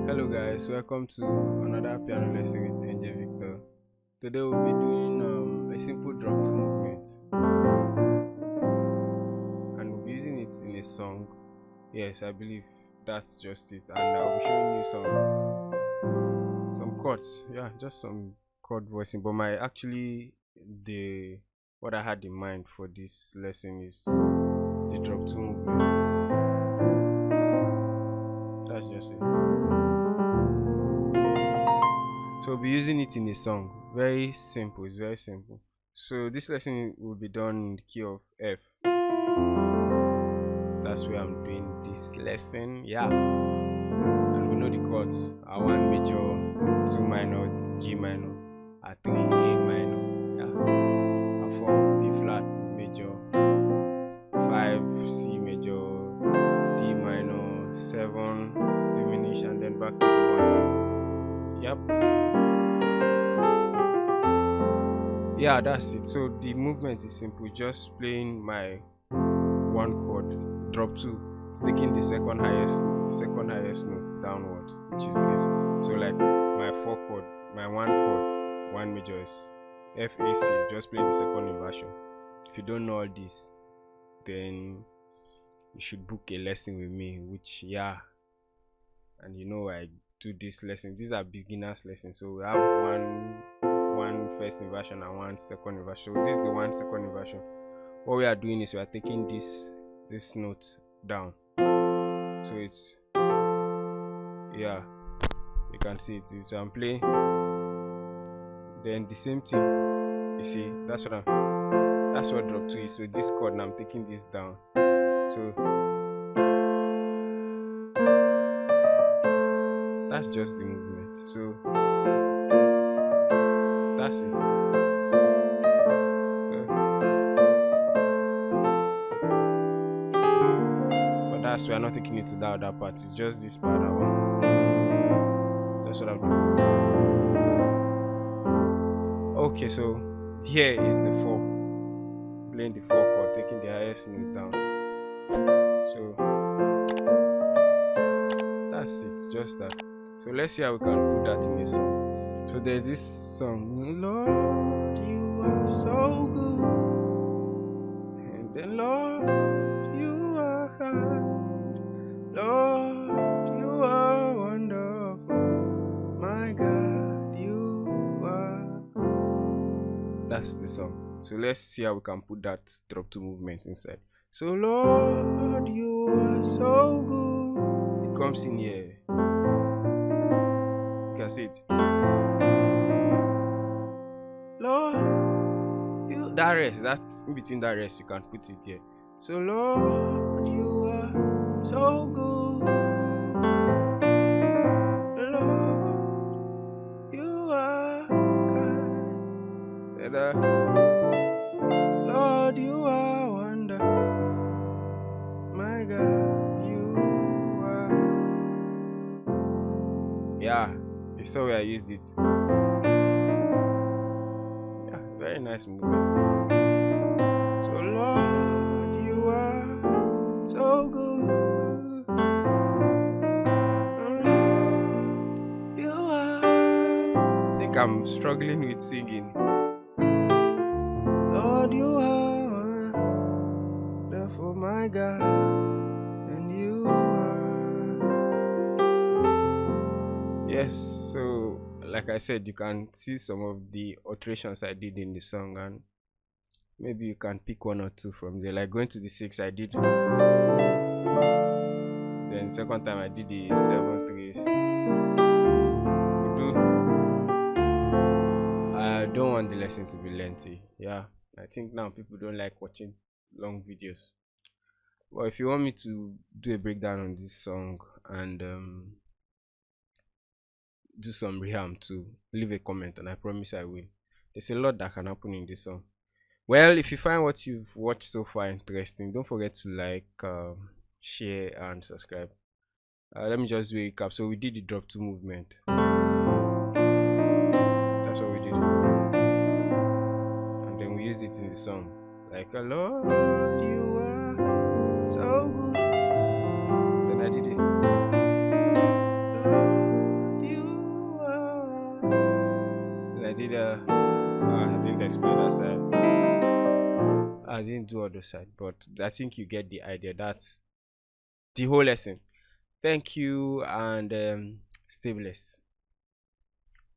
Hello guys, welcome to another piano lesson with NJ Victor. Today we'll be doing a simple drop to movement and we'll be using it in a song. Yes, I believe that's just it, and I'll be showing you some chords. Yeah, just some chord voicing, but my actually the what I had in mind for this lesson is the drop to movement. That's just it. So we'll be using it in a song. Very simple, it's very simple. So this lesson will be done in the key of F. That's where I'm doing this lesson. Yeah. And we know the chords are 1 major, 2 minor, G minor, A3, A minor, yeah. A4, B flat major, 5, C major, D minor, 7, diminish, and then back to the 1. Yep. Yeah, that's it. So the movement is simple, just playing my 1 chord, drop 2, taking the second highest note downward, which is this. So like my 4 chord, my 1 chord, 1 major is F A C, just play the second inversion. If you don't know all this, then you should book a lesson with me, which and I do this lesson. These are beginners lessons, so we have one first inversion and 1 second inversion. So this is the 1 second inversion. What we are doing is we are taking this note down, so it's you can see it is I'm playing, then the same thing, you see, that's what drop 2 is. So this chord now I'm taking this down, so that's just the movement. So that's it. But we are not taking it to that other part. It's just this part. That's what I'm doing. Okay, so here is the 4. Playing the 4 chord, taking the highest note down. So that's it, just that. So let's see how we can put that in a song. So there's this song, Lord, you are so good, and then Lord, you are kind, Lord, you are wonderful, my God, you are. That's the song. So let's see how we can put that drop to movement inside. So Lord, you are so good. It comes in here. You can see it. Lord, that rest, that's in between that rest, you can put it here. So Lord, you are so good. Lord, you are kind. And, Lord, you are wonderful. My God, you are. Yeah, you saw where I used it. Very nice movement. So Lord, you are so good. You are. I think I'm struggling with singing. Lord, you are wonderful, my God, and you are. Yes, so like I said, you can see some of the alterations I did in the song, and maybe you can pick 1 or 2 from there. Like going to the 6, I did. Then second time I did the 7 3s. I don't want the lesson to be lengthy. Yeah, I think now people don't like watching long videos. But if you want me to do a breakdown on this song and do some reham too, leave a comment and I promise I will. There's a lot that can happen in this song. Well, if you find what you've watched so far interesting, don't forget to like, share and subscribe. Let me just do a recap. So we did the drop 2 movement. That's what we did, and then we used it in the song, like Lord, you are so good. Then I did it. I did I didn't explain that side. I didn't do other side, but I think you get the idea. That's the whole lesson. Thank you, and stay blessed.